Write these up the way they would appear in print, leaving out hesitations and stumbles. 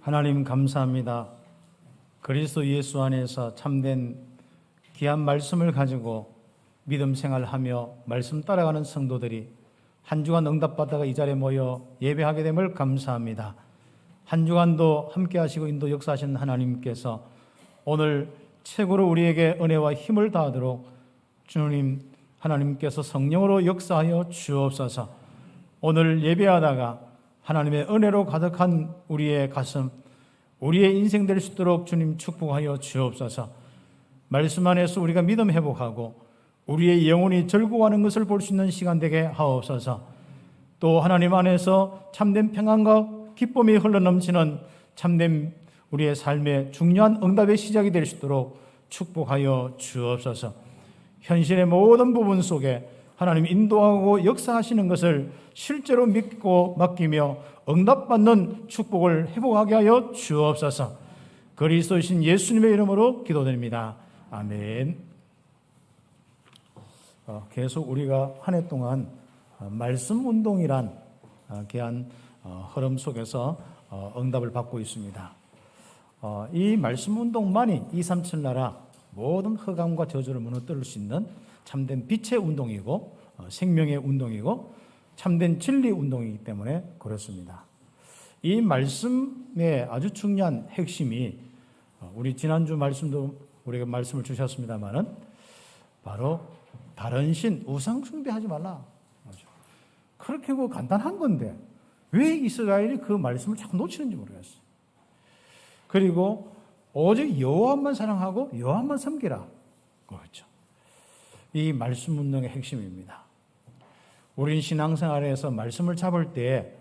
하나님 감사합니다. 그리스도 예수 안에서 참된 귀한 말씀을 가지고 믿음 생활하며 말씀 따라가는 성도들이 한 주간 응답받다가 이 자리에 모여 예배하게 됨을 감사합니다. 한 주간도 함께 하시고 인도 역사하신 하나님께서 오늘 최고로 우리에게 은혜와 힘을 다하도록 주님 하나님께서 성령으로 역사하여 주옵소서. 오늘 예배하다가 하나님의 은혜로 가득한 우리의 가슴, 우리의 인생 될 수 있도록 주님 축복하여 주옵소서. 말씀 안에서 우리가 믿음 회복하고 우리의 영혼이 즐거워하는 것을 볼 수 있는 시간 되게 하옵소서. 또 하나님 안에서 참된 평안과 기쁨이 흘러넘치는 참된 우리의 삶의 중요한 응답의 시작이 될 수 있도록 축복하여 주옵소서. 현실의 모든 부분 속에 하나님 인도하고 역사하시는 것을 실제로 믿고 맡기며 응답받는 축복을 회복하게 하여 주옵소서. 그리스도이신 예수님의 이름으로 기도드립니다. 아멘. 계속 우리가 한 해 동안 말씀 운동이란 귀한 흐름 속에서 응답을 받고 있습니다. 이 말씀 운동만이 237 나라 모든 흑암과 저주를 무너뜨릴 수 있는 참된 빛의 운동이고 생명의 운동이고 참된 진리 운동이기 때문에 그렇습니다. 이 말씀의 아주 중요한 핵심이 우리 지난주 말씀도 우리가 말씀을 주셨습니다마는 바로 다른 신 우상 숭배하지 말라. 그렇게 간단한 건데 왜 이스라엘이 그 말씀을 자꾸 놓치는지 모르겠어요. 그리고 오직 여호와만 사랑하고 여호와만 섬기라. 그렇죠. 이 말씀 운동의 핵심입니다. 우린 신앙생활에서 말씀을 잡을 때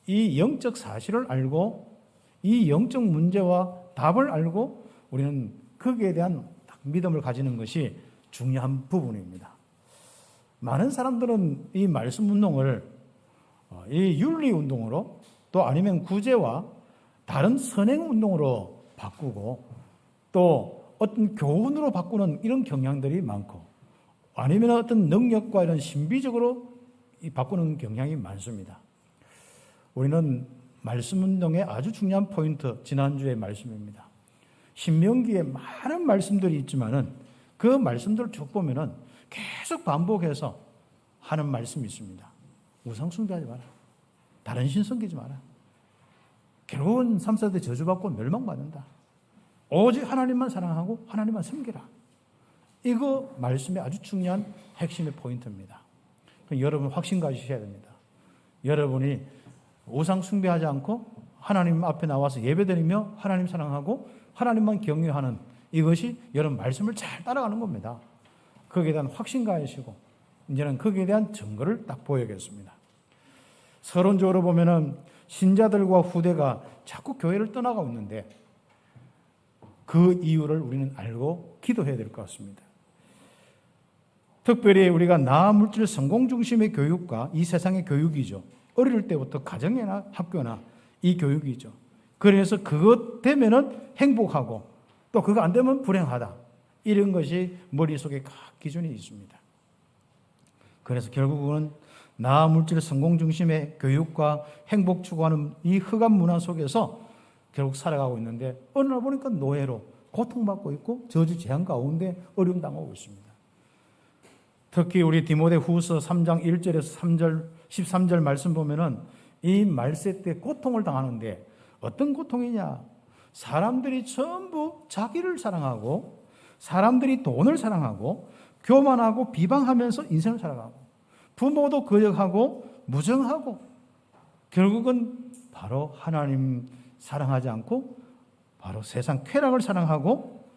이 영적 사실을 알고 이 영적 문제와 답을 알고 우리는 거기에 대한 믿음을 가지는 것이 중요한 부분입니다. 많은 사람들은 이 말씀 운동을 이 윤리 운동으로 또 아니면 구제와 다른 선행 운동으로 바꾸고 또 어떤 교훈으로 바꾸는 이런 경향들이 많고 아니면 어떤 능력과 이런 신비적으로 바꾸는 경향이 많습니다. 우리는 말씀 운동의 아주 중요한 포인트, 지난주의 말씀입니다. 신명기에 많은 말씀들이 있지만은 그 말씀들을 쭉 보면은 계속 반복해서 하는 말씀이 있습니다. 우상 숭배하지 마라. 다른 신 섬기지 마라. 결국은 3세대 저주받고 멸망받는다. 오직 하나님만 사랑하고 하나님만 섬기라. 이거 말씀의 아주 중요한 핵심의 포인트입니다. 여러분 확신 가지셔야 됩니다. 여러분이 우상 숭배하지 않고 하나님 앞에 나와서 예배드리며 하나님 사랑하고 하나님만 경외하는 이것이 여러분 말씀을 잘 따라가는 겁니다. 거기에 대한 확신 가지시고 이제는 거기에 대한 증거를 딱 보여야겠습니다. 서론적으로 보면은 신자들과 후대가 자꾸 교회를 떠나가고 있는데 그 이유를 우리는 알고 기도해야 될 것 같습니다. 특별히 우리가 나 물질 성공 중심의 교육과 이 세상의 교육이죠. 어릴 때부터 가정이나 학교나 이 교육이죠. 그래서 그것 되면은 행복하고 또 그거 안 되면 불행하다. 이런 것이 머릿속에 각 기준이 있습니다. 그래서 결국은 나 물질 성공 중심의 교육과 행복 추구하는 이 흑암 문화 속에서 결국 살아가고 있는데 어느 날 보니까 노예로 고통받고 있고 저주 재앙 가운데 어려움 당하고 있습니다. 특히 우리 디모데 후서 3장 1절에서 3절, 13절 말씀 보면은 이 말세 때 고통을 당하는데 어떤 고통이냐? 사람들이 전부 자기를 사랑하고 사람들이 돈을 사랑하고 교만하고 비방하면서 인생을 살아가고 부모도 거역하고 무정하고 결국은 바로 하나님 사랑하지 않고 바로 세상 쾌락을 사랑하고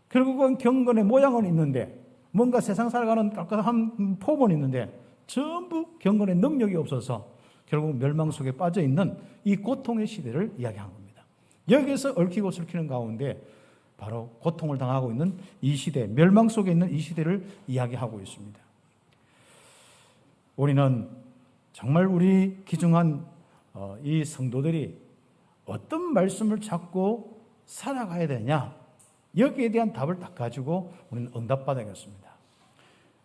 결국은 경건의 모양은 있는데 뭔가 세상 살아가는 깍깍한 포문이 있는데 전부 경건의 능력이 없어서 결국 멸망 속에 빠져있는 이 고통의 시대를 이야기한 겁니다. 여기에서 얽히고 설키는 가운데 바로 고통을 당하고 있는 이 시대, 멸망 속에 있는 이 시대를 이야기하고 있습니다. 우리는 정말 우리 귀중한 이 성도들이 어떤 말씀을 찾고 살아가야 되냐 여기에 대한 답을 딱 가지고 우리는 응답받아야겠습니다.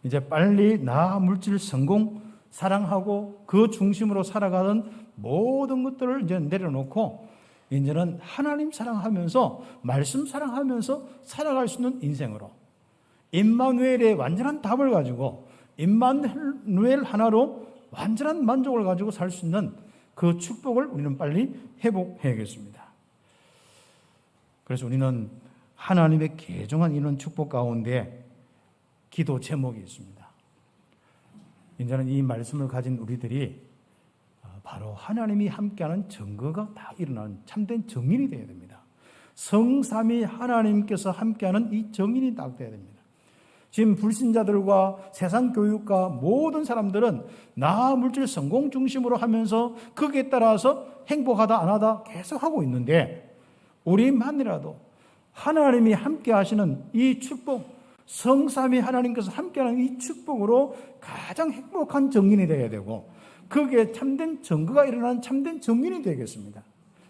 이제 빨리 나 물질 성공 사랑하고 그 중심으로 살아가는 모든 것들을 이제 내려놓고 이제는 하나님 사랑하면서 말씀 사랑하면서 살아갈 수 있는 인생으로 임마누엘의 완전한 답을 가지고 임마누엘 하나로 완전한 만족을 가지고 살 수 있는 그 축복을 우리는 빨리 회복해야겠습니다. 그래서 우리는 하나님의 계정한 이런 축복 가운데 기도 제목이 있습니다. 이제는 이 말씀을 가진 우리들이 바로 하나님이 함께하는 증거가 다 일어나는 참된 증인이 되어야 됩니다. 성삼위 하나님께서 함께하는 이 증인이 딱 되어야 됩니다. 지금 불신자들과 세상 교육과 모든 사람들은 나 물질 성공 중심으로 하면서 거기에 따라서 행복하다 안 하다 계속 하고 있는데 우리만이라도 하나님이 함께 하시는 이 축복, 성삼위 하나님께서 함께하는 이 축복으로 가장 행복한 증인이 되어야 되고 거기에 참된 증거가 일어나는 참된 증인이 되겠습니다.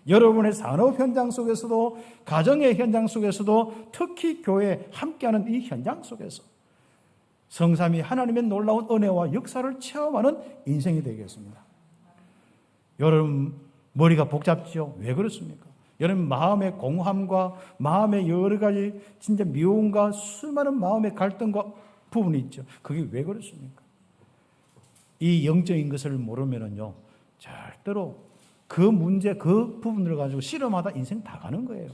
여러분의 산업 현장 속에서도 가정의 현장 속에서도 특히 교회에 함께하는 이 현장 속에서 성삼위 하나님의 놀라운 은혜와 역사를 체험하는 인생이 되겠습니다. 여러분 머리가 복잡지요? 왜 그렇습니까? 여러분 마음의 공허함과 마음의 여러 가지 진짜 미움과 수많은 마음의 갈등과 부분이 있죠. 그게 왜 그렇습니까? 이 영적인 것을 모르면은요 절대로 그 문제 그 부분을 가지고 실험하다 인생 다 가는 거예요.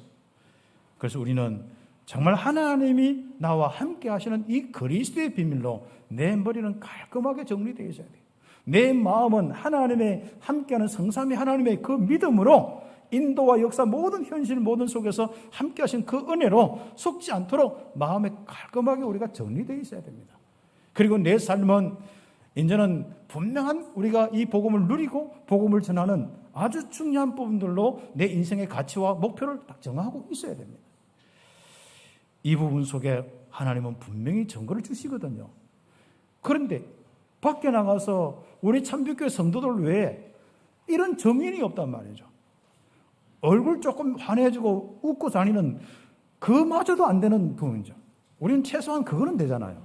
그래서 우리는 정말 하나님이 나와 함께 하시는 이 그리스도의 비밀로 내 머리는 깔끔하게 정리되어 있어야 돼요. 내 마음은 하나님의 함께하는 성삼위 하나님의 그 믿음으로 인도와 역사 모든 현실 모든 속에서 함께 하신 그 은혜로 속지 않도록 마음에 깔끔하게 우리가 정리되어 있어야 됩니다. 그리고 내 삶은 이제는 분명한 우리가 이 복음을 누리고 복음을 전하는 아주 중요한 부분들로 내 인생의 가치와 목표를 딱 정하고 있어야 됩니다. 이 부분 속에 하나님은 분명히 증거를 주시거든요. 그런데 밖에 나가서 우리 참교회 성도들 외에 이런 정인이 없단 말이죠. 얼굴 조금 환해지고 웃고 다니는 그마저도 안 되는 부분이죠. 우리는 최소한 그거는 되잖아요.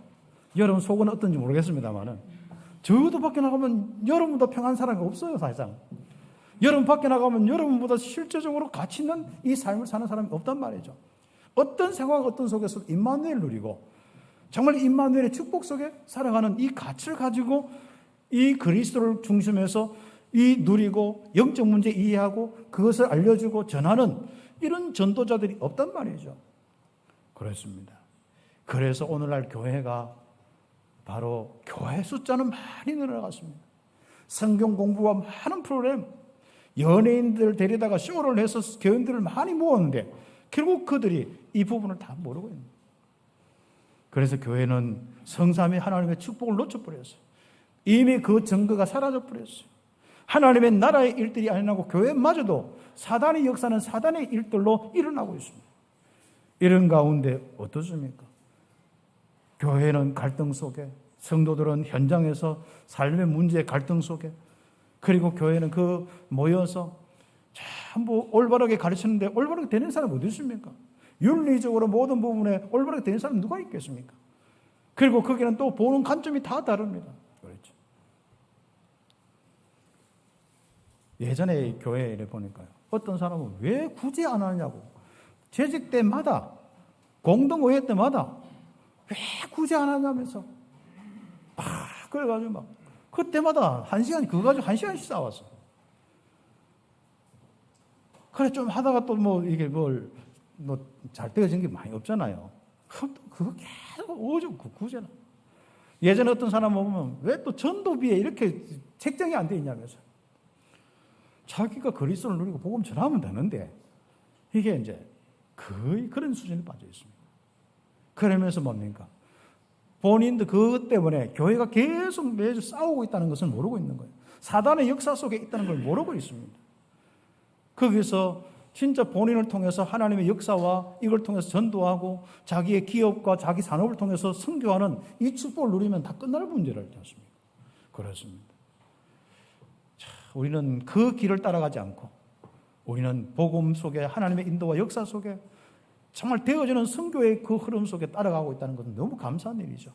여러분 속은 어떤지 모르겠습니다만은 저도 밖에 나가면 여러분보다 평안한 사람이 없어요, 사실상. 여러분 밖에 나가면 여러분보다 실제적으로 가치 있는 이 삶을 사는 사람이 없단 말이죠. 어떤 상황, 어떤 속에서 임마누엘 누리고 정말 임마누엘의 축복 속에 살아가는 이 가치를 가지고 이 그리스도를 중심해서 이 누리고 영적 문제 이해하고 그것을 알려주고 전하는 이런 전도자들이 없단 말이죠. 그렇습니다. 그래서 오늘날 교회가 바로 교회 숫자는 많이 늘어났습니다. 성경 공부와 많은 프로그램, 연예인들 데려다가 쇼를 해서 교인들을 많이 모았는데 결국 그들이 이 부분을 다 모르고 있는 거예요. 그래서 교회는 성삼위 하나님의 축복을 놓쳐버렸어요. 이미 그 증거가 사라져버렸어요. 하나님의 나라의 일들이 아니라고 교회마저도 사단의 역사는 사단의 일들로 일어나고 있습니다. 이런 가운데 어떻습니까? 교회는 갈등 속에, 성도들은 현장에서 삶의 문제의 갈등 속에, 그리고 교회는 그 모여서 전부 올바르게 가르치는데 올바르게 되는 사람이 어디 있습니까? 윤리적으로 모든 부분에 올바르게 되는 사람이 누가 있겠습니까? 그리고 거기는 또 보는 관점이 다 다릅니다. 그렇죠. 예전에 교회에 보니까요. 어떤 사람은 왜 굳이 안 하냐고. 재직 때마다, 공동의회 때마다 왜 굳이 안 하냐면서 막 그래가지고 막 그때마다 한 시간 그거 가지고 한 시간씩 싸웠어. 그래 좀 하다가 또 뭐 이게 잘 되어진 게 많이 없잖아요. 그거 계속 오죽 굳이 예전에 어떤 사람 보면 왜 또 전도비에 이렇게 책정이 안 돼 있냐면서. 자기가 그리스도를 누리고 복음 전하면 되는데 이게 이제 거의 그런 수준에 빠져 있습니다. 그러면서 뭡니까? 본인도 그것 때문에 교회가 계속 매주 싸우고 있다는 것을 모르고 있는 거예요. 사단의 역사 속에 있다는 걸 모르고 있습니다. 거기서 진짜 본인을 통해서 하나님의 역사와 이걸 통해서 전도하고 자기의 기업과 자기 산업을 통해서 선교하는 이 축복을 누리면 다 끝날 문제를 알지 않습니까? 그렇습니다. 우리는 그 길을 따라가지 않고 우리는 복음 속에 하나님의 인도와 역사 속에 정말 되어지는 선교의 그 흐름 속에 따라가고 있다는 것은 너무 감사한 일이죠.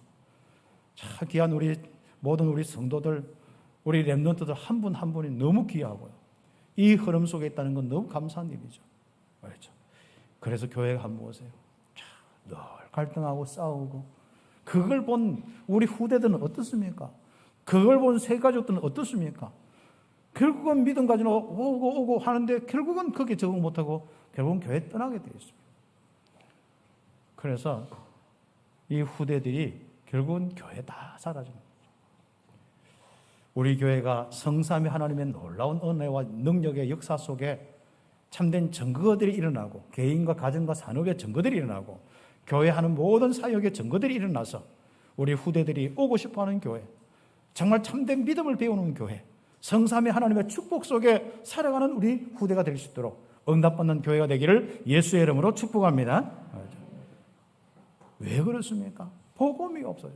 참 귀한 우리 모든 우리 성도들, 우리 렘넌트들 한 분 한 분이 너무 귀하고요. 이 흐름 속에 있다는 건 너무 감사한 일이죠. 그렇죠. 그래서 교회가 한번 보세요. 늘 갈등하고 싸우고, 그걸 본 우리 후대들은 어떻습니까? 그걸 본 새 가족들은 어떻습니까? 결국은 믿음 가지고 오고 하는데 결국은 거기에 적응 못하고 결국은 교회 떠나게 되어 있습니다. 그래서 이 후대들이 결국은 교회 다 사라집니다. 우리 교회가 성삼위 하나님의 놀라운 은혜와 능력의 역사 속에 참된 증거들이 일어나고, 개인과 가정과 산업의 증거들이 일어나고, 교회 하는 모든 사역의 증거들이 일어나서 우리 후대들이 오고 싶어하는 교회, 정말 참된 믿음을 배우는 교회, 성삼위 하나님의 축복 속에 살아가는 우리 후대가 될 수 있도록 응답받는 교회가 되기를 예수의 이름으로 축복합니다. 왜 그렇습니까? 복음이 없어요.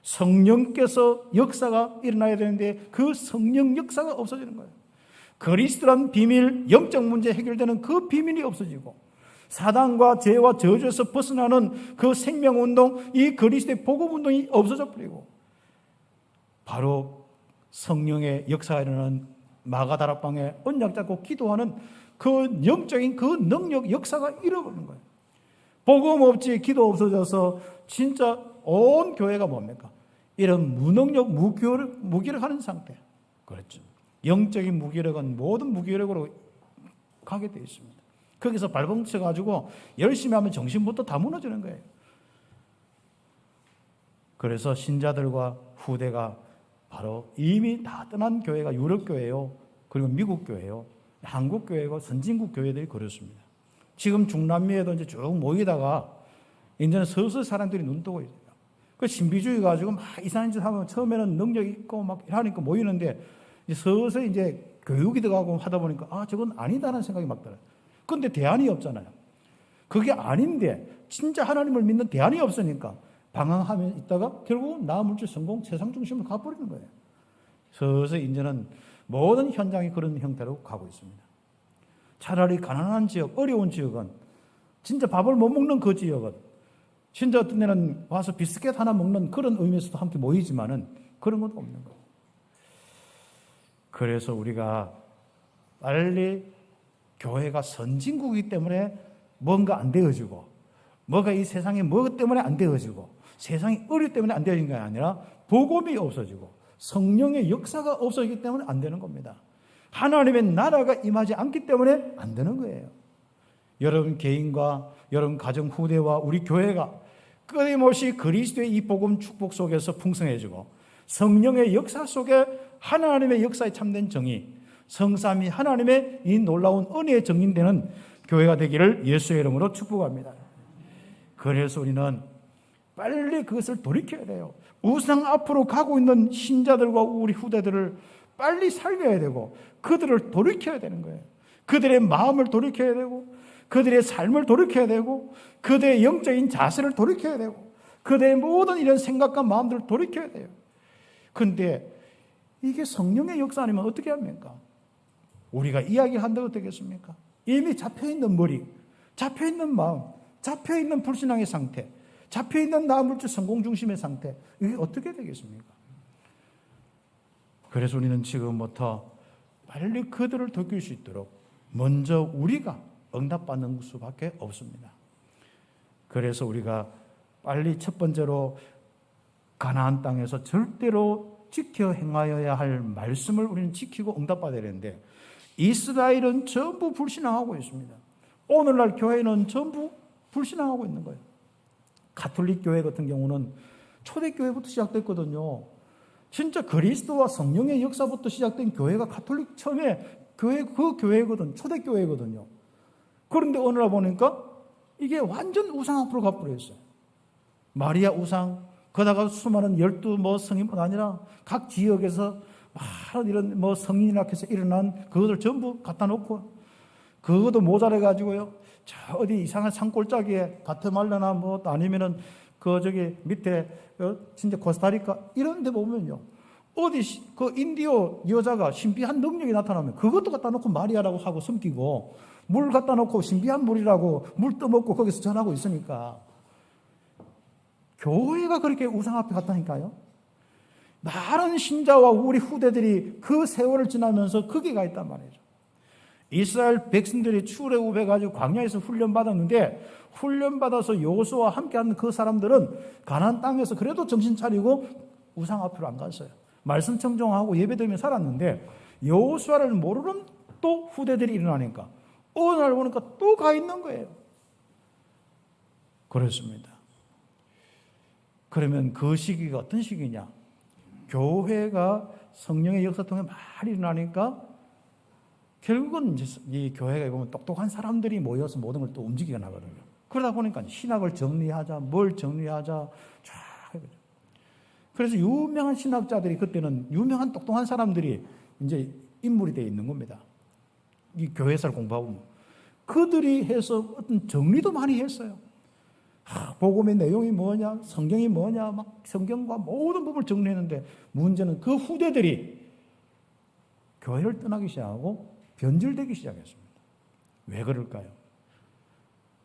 성령께서 역사가 일어나야 되는데 그 성령 역사가 없어지는 거예요. 그리스도란 비밀, 영적 문제 해결되는 그 비밀이 없어지고, 사단과 죄와 저주에서 벗어나는 그 생명운동, 이 그리스도의 복음운동이 없어져 버리고, 바로 성령의 역사가 일어나는 마가다락방에 언약 잡고 기도하는 그 영적인 그 능력, 역사가 잃어버리는 거예요. 복음 없이 기도 없어져서 진짜 온 교회가 뭡니까? 이런 무능력, 무기력하는 상태. 그렇죠. 영적인 무기력은 모든 무기력으로 가게 되어 있습니다. 거기서 발벙쳐가지고 열심히 하면 정신부터 다 무너지는 거예요. 그래서 신자들과 후대가 바로 이미 다 떠난 교회가 유럽교회요, 그리고 미국교회요, 한국교회고 선진국 교회들이 그렇습니다. 지금 중남미에도 이제 쭉 모이다가 이제는 서서히 사람들이 눈 뜨고 있어요. 그 신비주의 가지고 막 이상한 짓 하면 처음에는 능력 있고 막 하니까 모이는데 이제 서서히 이제 교육이 들어가고 하다 보니까 저건 아니다라는 생각이 막 들어요. 그런데 대안이 없잖아요. 그게 아닌데 진짜 하나님을 믿는 대안이 없으니까 방황하며 있다가 결국은 나물질 성공 세상 중심으로 가버리는 거예요. 서서히 이제는 모든 현장이 그런 형태로 가고 있습니다. 차라리 가난한 지역, 어려운 지역은 진짜 밥을 못 먹는 그 지역은 진짜 어떤 데는 와서 비스켓 하나 먹는 그런 의미에서도 함께 모이지만은 그런 것도 없는 거예요. 그래서 우리가 빨리 교회가 선진국이기 때문에 뭔가 안 되어지고, 뭐가 이 세상에 뭐 때문에 안 되어지고, 세상이 어렵기 때문에 안 되어진 게 아니라 복음이 없어지고 성령의 역사가 없어지기 때문에 안 되는 겁니다. 하나님의 나라가 임하지 않기 때문에 안 되는 거예요. 여러분 개인과 여러분 가정 후대와 우리 교회가 끊임없이 그리스도의 이 복음 축복 속에서 풍성해지고, 성령의 역사 속에 하나님의 역사에 참된 정의, 성삼위 하나님의 이 놀라운 은혜에 정인되는 교회가 되기를 예수의 이름으로 축복합니다. 그래서 우리는 빨리 그것을 돌이켜야 돼요. 우상 앞으로 가고 있는 신자들과 우리 후대들을 빨리 살려야 되고, 그들을 돌이켜야 되는 거예요. 그들의 마음을 돌이켜야 되고, 그들의 삶을 돌이켜야 되고, 그들의 영적인 자세를 돌이켜야 되고, 그들의 모든 이런 생각과 마음들을 돌이켜야 돼요. 그런데 이게 성령의 역사 아니면 어떻게 합니까? 우리가 이야기를 한다고 되겠습니까? 이미 잡혀있는 머리, 잡혀있는 마음, 잡혀있는 불신앙의 상태, 잡혀있는 나물질 성공 중심의 상태, 이게 어떻게 되겠습니까? 그래서 우리는 지금부터 빨리 그들을 돌릴 수 있도록 먼저 우리가 응답받는 수밖에 없습니다. 그래서 우리가 빨리 첫 번째로 가나안 땅에서 절대로 지켜 행하여야 할 말씀을 우리는 지키고 응답받아야 되는데, 이스라엘은 전부 불신앙하고 있습니다. 오늘날 교회는 전부 불신앙하고 있는 거예요. 가톨릭 교회 같은 경우는 초대교회부터 시작됐거든요. 진짜 그리스도와 성령의 역사부터 시작된 교회가 가톨릭 처음에 그 교회거든, 초대교회거든요. 그런데 어느 날 보니까 이게 완전 우상 앞으로 가버렸어요. 마리아 우상, 거다가 수많은 12 성인뿐 아니라 각 지역에서 많은 이런 성인이라 해서 일어난 그것을 전부 갖다 놓고, 그것도 모자라가지고요, 저 어디 이상한 산골짜기에 가테말라나 아니면은 저기 밑에 진짜 코스타리카 이런 데 보면요, 어디 그 인디오 여자가 신비한 능력이 나타나면 그것도 갖다 놓고 마리아라고 하고 숨기고, 물 갖다 놓고 신비한 물이라고 물 떠먹고 거기서 전하고 있으니까 교회가 그렇게 우상 앞에 갔다니까요. 많은 신자와 우리 후대들이 그 세월을 지나면서 거기 가 있단 말이죠. 이스라엘 백성들이 출애굽해가지고 광야에서 훈련받았는데 훈련받아서 여호수아와 함께하는 그 사람들은 가나안 땅에서 그래도 정신 차리고 우상 앞으로 안 갔어요. 말씀 청정하고 예배드리며 살았는데 여호수아를 모르는 또 후대들이 일어나니까 어느 날 보니까 또 가 있는 거예요. 그렇습니다. 그러면 그 시기가 어떤 시기냐? 교회가 성령의 역사 통해 많이 일어나니까 결국은 이제 이 교회가 보면 똑똑한 사람들이 모여서 모든 걸 또 움직이게 나거든요. 그러다 보니까 신학을 정리하자, 뭘 정리하자, 쫙. 그래서 유명한 신학자들이 그때는 유명한 똑똑한 사람들이 이제 인물이 되어 있는 겁니다. 이 교회사를 공부하고 그들이 해서 어떤 정리도 많이 했어요. 복음의 내용이 뭐냐, 성경이 뭐냐, 막 성경과 모든 부분을 정리했는데 문제는 그 후대들이 교회를 떠나기 시작하고 변질되기 시작했습니다. 왜 그럴까요?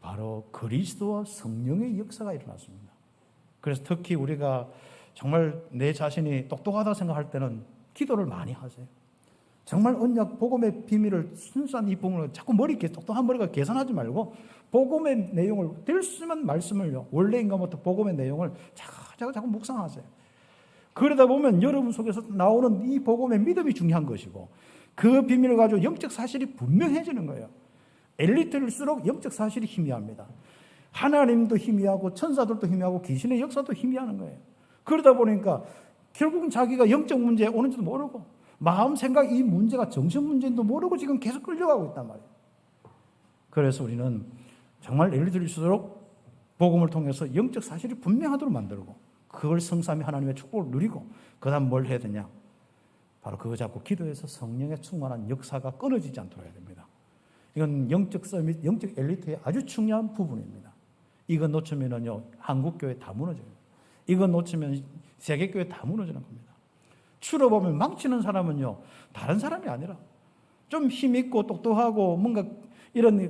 바로 그리스도와 성령의 역사가 일어났습니다. 그래서 특히 우리가 정말 내 자신이 똑똑하다 생각할 때는 기도를 많이 하세요. 정말 언약 복음의 비밀을 순수한 이 부분을 자꾸 똑똑한 머리가 계산하지 말고 복음의 내용을 될 수 있는 말씀을요, 원래인가부터 복음의 내용을 자꾸 묵상하세요. 그러다 보면 여러분 속에서 나오는 이 복음의 믿음이 중요한 것이고 그 비밀을 가지고 영적 사실이 분명해지는 거예요. 엘리트일수록 영적 사실이 희미합니다. 하나님도 희미하고 천사들도 희미하고 귀신의 역사도 희미하는 거예요. 그러다 보니까 결국은 자기가 영적 문제에 오는지도 모르고 마음 생각 이 문제가 정신 문제인지도 모르고 지금 계속 끌려가고 있단 말이에요. 그래서 우리는 정말 엘리트일수록 복음을 통해서 영적 사실이 분명하도록 만들고 그걸 성삼위 하나님의 축복을 누리고 그 다음 뭘 해야 되냐? 바로 그거 잡고 기도해서 성령의 충만한 역사가 끊어지지 않도록 해야 됩니다. 이건 영적 서밋, 영적 엘리트의 아주 중요한 부분입니다. 이거 놓치면은요, 한국교회 다 무너져요. 이거 놓치면 세계교회 다 무너지는 겁니다. 추러보면 망치는 사람은요, 다른 사람이 아니라 좀 힘있고 똑똑하고 뭔가 이런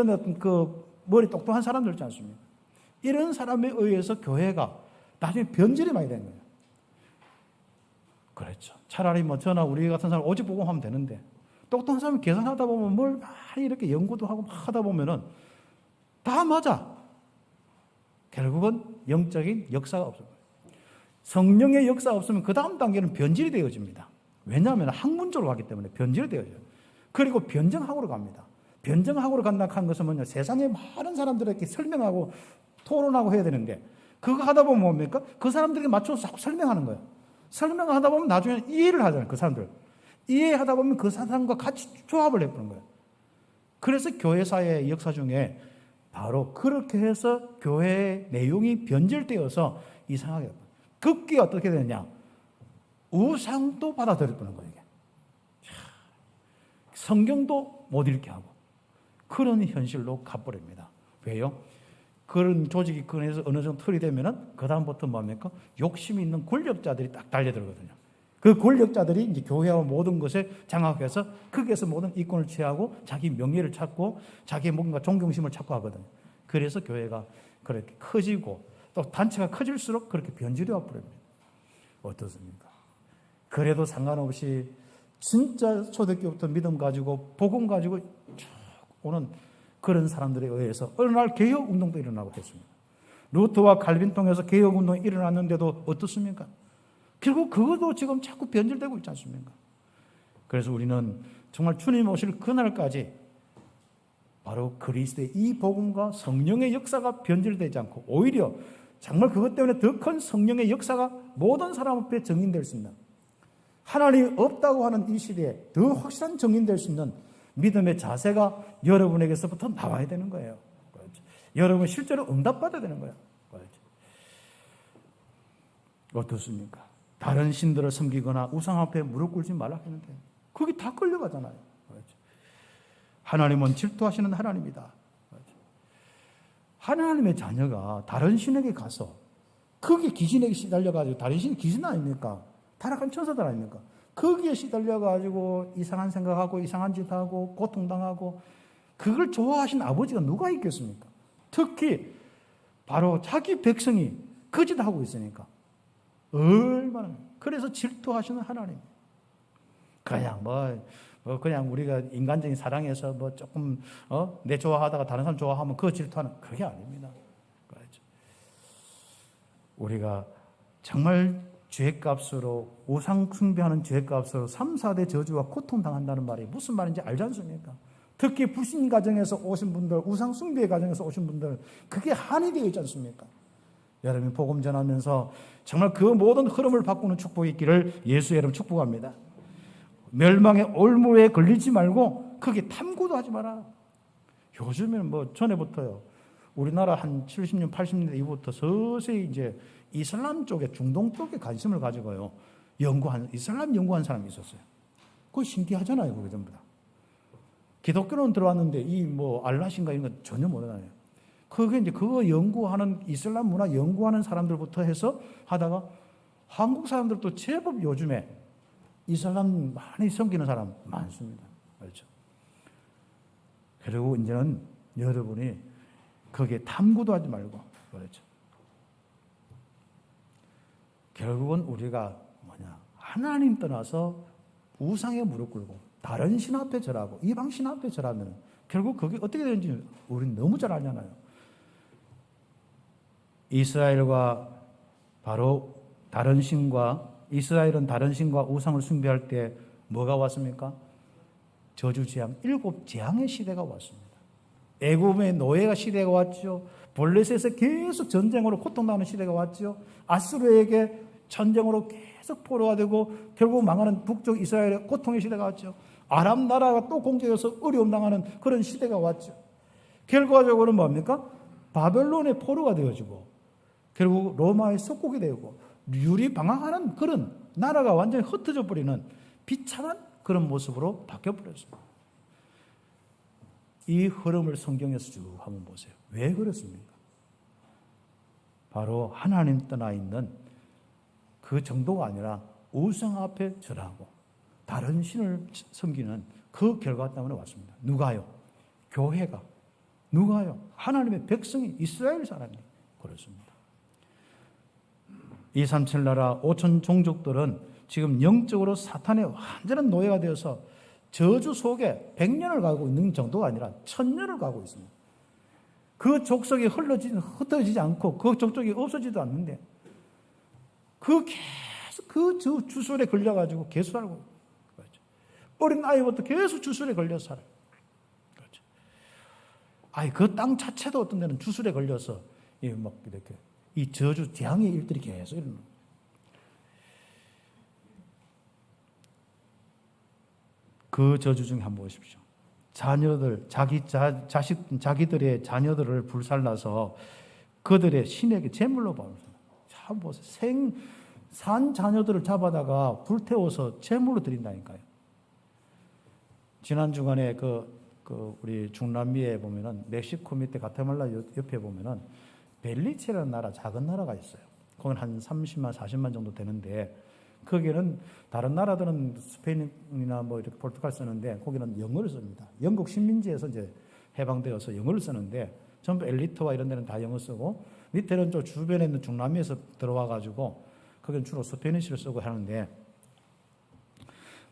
어떤 머리 똑똑한 사람들 있지 않습니까? 이런 사람에 의해서 교회가 나중에 변질이 많이 되는 거예요. 그렇죠. 차라리 뭐 저나 우리 같은 사람 오직 복음하면 되는데 똑똑한 사람이 계산하다 보면 뭘 많이 이렇게 연구도 하고 막 하다 보면은 다 맞아. 결국은 영적인 역사가 없어요. 성령의 역사가 없으면 그 다음 단계는 변질이 되어집니다. 왜냐하면 학문적으로 가기 때문에 변질이 되어져요. 그리고 변정학으로 갑니다. 변정학으로 간다고 한 것은 뭐냐? 세상에 많은 사람들에게 설명하고 토론하고 해야 되는데 그거 하다 보면 뭡니까? 그 사람들에게 맞춰서 자꾸 설명하는 거예요. 설명하다 보면 나중에 이해를 하잖아요. 그 사람들. 이해하다 보면 그 사람과 같이 조합을 해보는 거예요. 그래서 교회사의 역사 중에 바로 그렇게 해서 교회의 내용이 변질되어서 이상하게 급기 어떻게 되느냐? 우상도 받아들여보는 거예요. 이게. 성경도 못 읽게 하고 그런 현실로 가버립니다. 왜요? 그런 조직이 그래서 어느 정도 틀이 되면은 그 다음부터 뭡니까? 욕심이 있는 권력자들이 딱 달려들거든요. 그 권력자들이 이제 교회와 모든 것에 장악해서 거기에서 모든 이권을 취하고 자기 명예를 찾고 자기의 뭔가 존경심을 찾고 하거든요. 그래서 교회가 그렇게 커지고 또 단체가 커질수록 그렇게 변질이 와버립니다. 어떻습니까? 그래도 상관없이 진짜 초대교부터 믿음 가지고 복음 가지고 쭉 오는 그런 사람들에 의해서 어느 날 개혁운동도 일어나고 했습니다. 루터와 칼빈 통해서 개혁운동이 일어났는데도 어떻습니까? 결국 그것도 지금 자꾸 변질되고 있지 않습니까? 그래서 우리는 정말 주님 오실 그날까지 바로 그리스도의 이 복음과 성령의 역사가 변질되지 않고 오히려 정말 그것 때문에 더 큰 성령의 역사가 모든 사람 앞에 정인될 수 있는 하나님이 없다고 하는 이 시대에 더 확실한 정인될 수 있는 믿음의 자세가 여러분에게서부터 나와야 되는 거예요. 그렇죠? 여러분 실제로 응답받아야 되는 거예요. 그렇죠? 어떻습니까? 다른 신들을 섬기거나 우상 앞에 무릎 꿇지 말라 했는데 거기 다 끌려가잖아요. 그렇죠? 하나님은 질투하시는 하나님이다. 그렇죠? 하나님의 자녀가 다른 신에게 가서 거기 귀신에게 시달려가지고 다른 신이 귀신 아닙니까? 타락한 천사들 아닙니까? 거기에 시달려가지고 이상한 생각하고 이상한 짓 하고 고통당하고 그걸 좋아하신 아버지가 누가 있겠습니까? 특히 바로 자기 백성이 그 짓 하고 있으니까 얼마나 그래서 질투하시는 하나님. 그냥 그냥 우리가 인간적인 사랑에서 뭐 조금 내 좋아하다가 다른 사람 좋아하면 그거 질투하는 그게 아닙니다. 그렇죠. 우리가 정말 죄값으로 우상 숭배하는 죄값으로 3, 4대 저주와 고통당한다는 말이 무슨 말인지 알지 않습니까? 특히 불신 가정에서 오신 분들, 우상 숭배 가정에서 오신 분들 그게 한이 되어 있지 않습니까? 여러분이 복음 전하면서 정말 그 모든 흐름을 바꾸는 축복이 있기를 예수의 이름 축복합니다. 멸망의 올무에 걸리지 말고 거기에 탐구도 하지 마라. 요즘에는 뭐 전에부터요. 우리나라 한 70년, 80년대 이후부터 서서히 이제 이슬람 쪽에, 중동 쪽에 관심을 가지고요. 이슬람 연구한 사람이 있었어요. 그거 신기하잖아요, 그게 전부 다. 기독교는 들어왔는데 이 뭐 알라신가 이런 거 전혀 모르나요. 그게 이제 그거 연구하는 이슬람 문화 연구하는 사람들부터 해서 하다가 한국 사람들도 제법 요즘에 이슬람 많이 섬기는 사람 많습니다. 그렇죠. 그리고 이제는 여러분이 거기에 탐구도 하지 말고 그렇죠. 결국은 우리가 하나님 떠나서 우상에 무릎 꿇고 다른 신 앞에 절하고 이방 신 앞에 절하면 결국 그게 어떻게 되는지 우리는 너무 잘 알잖아요. 이스라엘과 바로 다른 신과 이스라엘은 다른 신과 우상을 숭배할 때 뭐가 왔습니까? 저주 재앙, 7재앙의 시대가 왔습니다. 애굽의 노예가 시대가 왔죠. 블레셋에서 계속 전쟁으로 고통당하는 시대가 왔죠. 아수르에게 전쟁으로 계속 포로가 되고 결국 망하는 북쪽 이스라엘의 고통의 시대가 왔죠. 아람 나라가 또 공격해서 어려움 당하는 그런 시대가 왔죠. 결과적으로는 뭡니까? 바벨론의 포로가 되어지고 결국 로마의 속국이 되고 유리방황하는 그런 나라가 완전히 흩어져 버리는 비참한 그런 모습으로 바뀌어버렸습니다. 이 흐름을 성경에서 쭉 한번 보세요. 왜 그렇습니까? 바로 하나님 떠나 있는 그 정도가 아니라 우상 앞에 절하고 다른 신을 섬기는 그 결과 때문에 왔습니다. 누가요? 교회가. 누가요? 하나님의 백성이 이스라엘 사람이 그렇습니다. 237 나라 5천 종족들은 지금 영적으로 사탄의 완전한 노예가 되어서 저주 속에 100년을 가고 있는 정도가 아니라 1000년을 가고 있습니다. 그 족속이 흩어지지 않고 그 족속이 없어지도 않는데 계속 그 주술에 걸려가지고 계속 살고 그렇죠. 어린 아이부터 계속 주술에 걸려서 살아요. 그렇죠. 그 땅 자체도 어떤 데는 주술에 걸려서 막 이렇게 이 저주 재앙의 일들이 계속 일어나는 거예요. 그 저주 중에 한번 보십시오. 자녀들, 자기들의 자녀들을 불살라서 그들의 신에게 제물로 바칩니다. 참 보세요. 산 자녀들을 잡아다가 불태워서 제물로 드린다니까요. 지난 주간에 우리 중남미에 보면은 멕시코 밑에 가테말라 옆에 보면은 벨리체라는 나라, 작은 나라가 있어요. 거기는 한 30만, 40만 정도 되는데, 거기는 다른 나라들은 스페인이나 뭐 이렇게 포르투갈 쓰는데, 거기는 영어를 씁니다. 영국 식민지에서 이제 해방되어서 영어를 쓰는데, 전부 엘리트와 이런 데는 다 영어 쓰고, 밑에는 저 주변에 있는 중남미에서 들어와가지고, 거기는 주로 스페니쉬를 쓰고 하는데,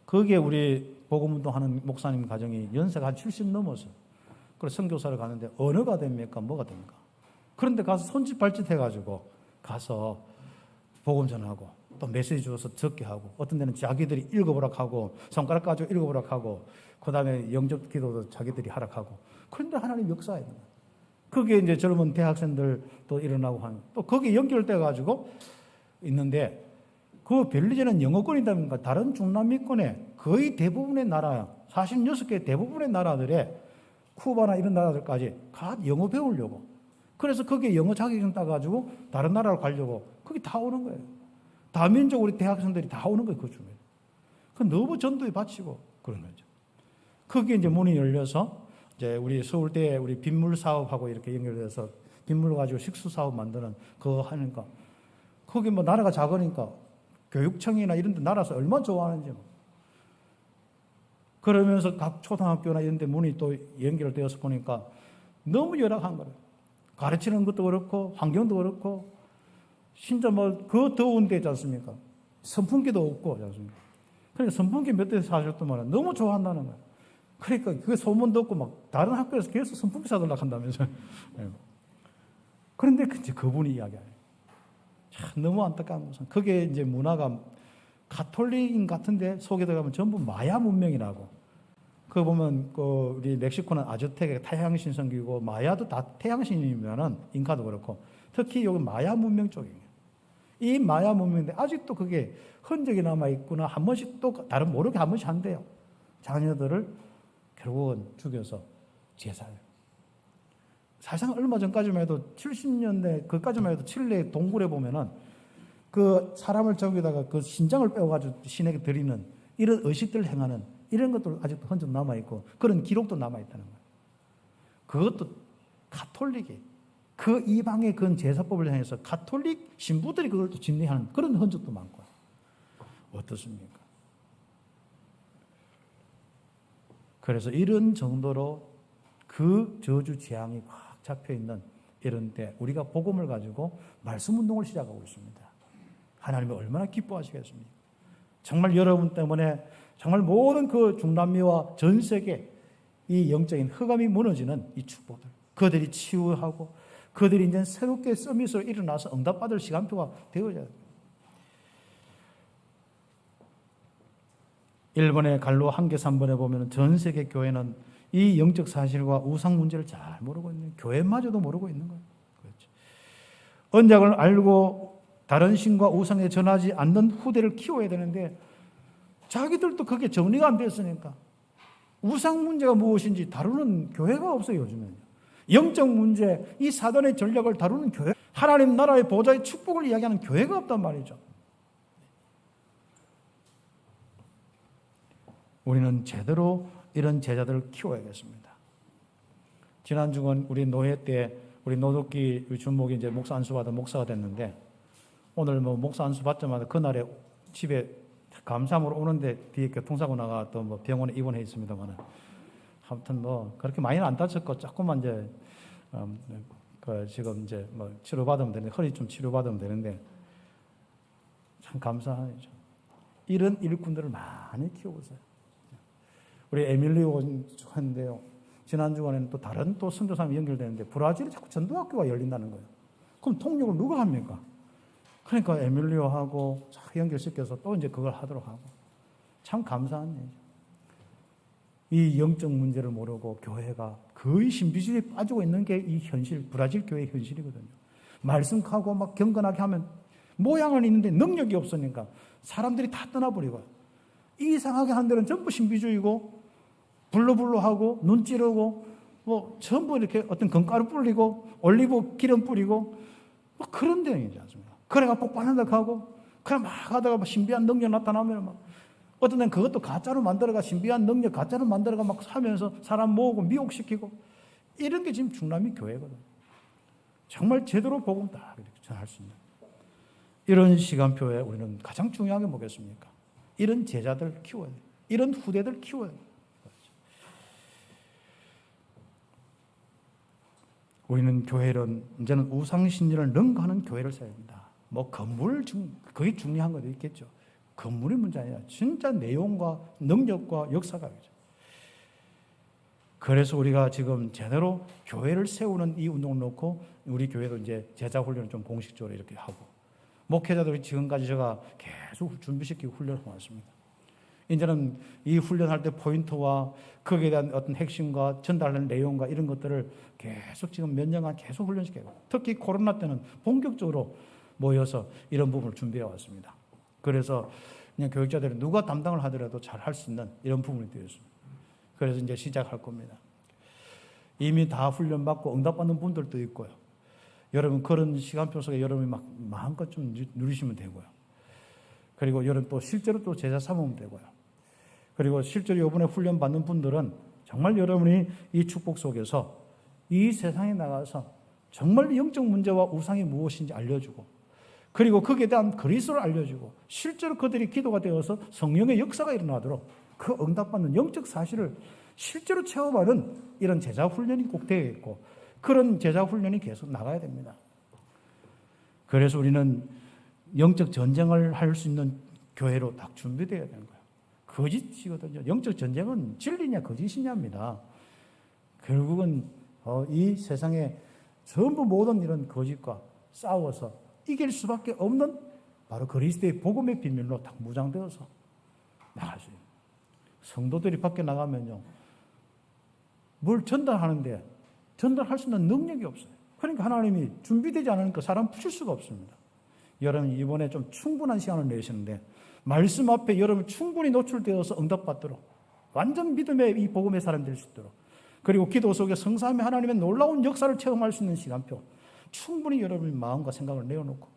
거기에 우리 복음운동 하는 목사님 가정이 연세가 한 70 넘어서, 그래서 선교사를 가는데, 언어가 됩니까? 뭐가 됩니까? 그런데 가서 손짓발짓 해가지고 가서 복음 전하고 또 메시지 주어서 적게 하고 어떤 데는 자기들이 읽어보라고 하고 손가락 가지고 읽어보라고 하고 그 다음에 영접 기도도 자기들이 하라고 하고 그런데 하나님 역사해요. 거기에 이제 젊은 대학생들 또 일어나고 하는 또 거기에 연결돼가지고 있는데 그 벨리제는 영어권이다 보니까 다른 중남미권의 거의 대부분의 나라 46개 대부분의 나라들의 쿠바나 이런 나라들까지 다 영어 배우려고 그래서 거기에 영어 자격증 따가지고 다른 나라로 가려고 거기 다 오는 거예요. 다민족 우리 대학생들이 다 오는 거예요. 그 중에. 그 너무 전도에 바치고 그런 거죠. 거기에 이제 문이 열려서 이제 우리 서울대 우리 빗물 사업하고 이렇게 연결돼서 빗물 가지고 식수 사업 만드는 그거 하니까 거기 뭐 나라가 작으니까 교육청이나 이런 데 나라에서 얼마나 좋아하는지 뭐. 그러면서 각 초등학교나 이런 데 문이 또 연결되어서 보니까 너무 열악한 거예요. 가르치는 것도 그렇고 환경도 그렇고 진짜 뭐 그 더운 데 있지 않습니까? 선풍기도 없고 있지 않습니까? 그러니까 선풍기 몇 대 사줬더만 너무 좋아한다는 거예요. 그러니까 그 소문 듣고 막 다른 학교에서 계속 선풍기 사달라고 한다면서요. 그런데 이제 그분이 이야기해요. 참 너무 안타까운 것은 그게 이제 문화가 가톨릭인 같은데 속에 들어가면 전부 마야 문명이라고. 그거 보면 우리 멕시코는 아즈텍의 태양신 성기고 마야도 다 태양신이면은 잉카도 그렇고 특히 여기 마야 문명 쪽이에요. 이 마야 문명인데 아직도 그게 흔적이 남아 있구나. 한 번씩 또 다른 모르게 한 번씩 한대요. 자녀들을 결국은 죽여서 제사해요. 사실상 얼마 전까지만 해도 70년대 그까지만 해도 칠레 동굴에 보면은 그 사람을 저기다가 그 신장을 빼어가지고 신에게 드리는 이런 의식들을 행하는 이런 것도 아직도 흔적 남아 있고 그런 기록도 남아 있다는 거예요. 그것도 가톨릭이 그 이방의 그런 제사법을 향해서 가톨릭 신부들이 그걸 또 집례하는 그런 흔적도 많고 어떻습니까? 그래서 이런 정도로 그 저주 재앙이 꽉 잡혀 있는 이런 때 우리가 복음을 가지고 말씀 운동을 시작하고 있습니다. 하나님이 얼마나 기뻐하시겠습니까? 정말 여러분 때문에 정말 모든 그 중남미와 전 세계 이 영적인 흑암이 무너지는 이 축복들 그들이 치유하고 그들이 이제 새롭게 서밋으로 일어나서 응답받을 시간표가 되어져야 됩니다. 일본의 갈로 한계 3번에 보면 전 세계 교회는 이 영적 사실과 우상 문제를 잘 모르고 있는 교회마저도 모르고 있는 거예요. 그렇죠. 언약을 알고 다른 신과 우상에 전하지 않는 후대를 키워야 되는데 자기들도 그게 정리가 안 됐으니까 우상 문제가 무엇인지 다루는 교회가 없어요. 요즘에는 영적 문제, 이 사단의 전략을 다루는 교회, 하나님 나라의 보좌의 축복을 이야기하는 교회가 없단 말이죠. 우리는 제대로 이런 제자들을 키워야겠습니다. 지난주는 우리 노회 때 우리 노덕기 준목이 이제 목사 안수 받아 목사가 됐는데 오늘 뭐 목사 안수 받자마자 그날에 집에 감사함으로 오는데 뒤에 교통사고 나가 또 뭐 병원에 입원해 있습니다만은 아무튼 뭐 그렇게 많이는 안 다쳤고 조금만 이제 지금 이제 뭐 치료받으면 되는데 허리 좀 치료받으면 되는데 참 감사하죠. 이런 일꾼들을 많이 키우고 있어요. 우리 에밀리오 했는데요. 지난 주간에는 또 다른 또 선교사님이 연결되는데 브라질에 자꾸 전도학교가 열린다는 거예요. 그럼 통역을 누가 합니까? 그러니까 에밀리오하고 연결시켜서 또 이제 그걸 하도록 하고 참 감사한 일이죠. 이 영적 문제를 모르고 교회가 거의 신비주의에 빠지고 있는 게 이 현실, 브라질 교회의 현실이거든요. 말씀하고 막 경건하게 하면 모양은 있는데 능력이 없으니까 사람들이 다 떠나버리고 이상하게 한 데는 전부 신비주의고 불로불로하고 눈 찌르고 뭐 전부 이렇게 어떤 건가루 뿌리고 올리브 기름 뿌리고 뭐 그런 데이지 않습니까? 그래가 폭발한다고 하고 그냥 막 하다가 막 신비한 능력 나타나면 막 어떤 데는 그것도 가짜로 만들어가 신비한 능력 가짜로 만들어가 막 하면서 사람 모으고 미혹시키고 이런 게 지금 중남미 교회거든요. 정말 제대로 복음 다 이렇게 전할 수 있는 이런 시간표에 우리는 가장 중요한 게 뭐겠습니까? 이런 제자들 키워야 돼요. 이런 후대들 키워야 돼요. 우리는 교회는 이제는 우상신전을 능가하는 교회를 세워야 된다. 뭐 건물 그게 중요한 것도 있겠죠. 건물이 문제 아니라 진짜 내용과 능력과 역사가 있죠. 그래서 우리가 지금 제대로 교회를 세우는 이 운동을 놓고 우리 교회도 이제 제자 훈련을 좀 공식적으로 이렇게 하고 목회자들이 지금까지 제가 계속 준비시키고 훈련을 해왔습니다. 이제는 이 훈련할 때 포인트와 거기에 대한 어떤 핵심과 전달하는 내용과 이런 것들을 계속 지금 몇 년간 계속 훈련시키고 특히 코로나 때는 본격적으로 모여서 이런 부분을 준비해 왔습니다. 그래서 그냥 교육자들이 누가 담당을 하더라도 잘 할 수 있는 이런 부분이 되었습니다. 그래서 이제 시작할 겁니다. 이미 다 훈련받고 응답받는 분들도 있고요. 여러분 그런 시간표 속에 여러분이 막 마음껏 좀 누리시면 되고요. 그리고 여러분 또 실제로 또 제자 삼으면 되고요. 그리고 실제로 이번에 훈련받는 분들은 정말 여러분이 이 축복 속에서 이 세상에 나가서 정말 영적 문제와 우상이 무엇인지 알려주고 그리고 거기에 대한 그리스도를 알려주고 실제로 그들이 기도가 되어서 성령의 역사가 일어나도록 그 응답받는 영적 사실을 실제로 체험하는 이런 제자 훈련이 꼭 되어 있고 그런 제자 훈련이 계속 나가야 됩니다. 그래서 우리는 영적 전쟁을 할 수 있는 교회로 딱 준비되어야 되는 거예요. 거짓이거든요. 영적 전쟁은 진리냐 거짓이냐입니다. 결국은 이 세상에 전부 모든 이런 거짓과 싸워서 이길 수밖에 없는 바로 그리스도의 복음의 비밀로 딱 무장되어서 나갈 수 있는. 성도들이 밖에 나가면요, 뭘 전달하는데 전달할 수 있는 능력이 없어요. 그러니까 하나님이 준비되지 않으니까 사람 푸실 수가 없습니다. 여러분 이번에 좀 충분한 시간을 내시는데 말씀 앞에 여러분 충분히 노출되어서 응답받도록 완전 믿음의 이 복음의 사람 될 수 있도록, 그리고 기도 속에 성삼위 하나님의 놀라운 역사를 체험할 수 있는 시간표 충분히 여러분의 마음과 생각을 내어놓고,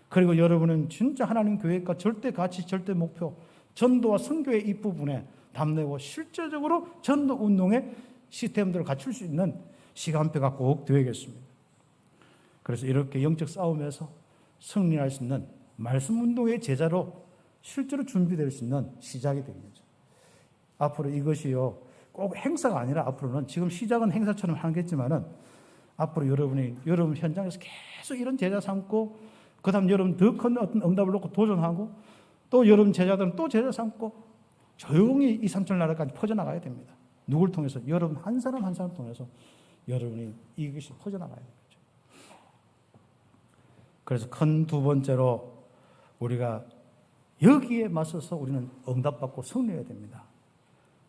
그리고 여러분은 진짜 하나님 교회가 절대 가치, 절대 목표, 전도와 선교의 이 부분에 담내고 실제적으로 전도 운동의 시스템들을 갖출 수 있는 시간표가 꼭 되어야겠습니다. 그래서 이렇게 영적 싸움에서 승리할 수 있는 말씀 운동의 제자로 실제로 준비될 수 있는 시작이 되는 거죠. 앞으로 이것이요, 꼭 행사가 아니라 앞으로는 지금 시작은 행사처럼 하겠지만은 앞으로 여러분 현장에서 계속 이런 제자 삼고, 그 다음 여러분 더 큰 어떤 응답을 놓고 도전하고, 또 여러분 제자들은 또 제자 삼고 조용히 이 삼천 나라까지 퍼져나가야 됩니다. 누굴 통해서? 여러분 한 사람 한 사람 통해서 여러분이 이것이 퍼져나가야 되는 거죠. 그래서 큰 두 번째로 우리가 여기에 맞서서 우리는 응답받고 승리해야 됩니다.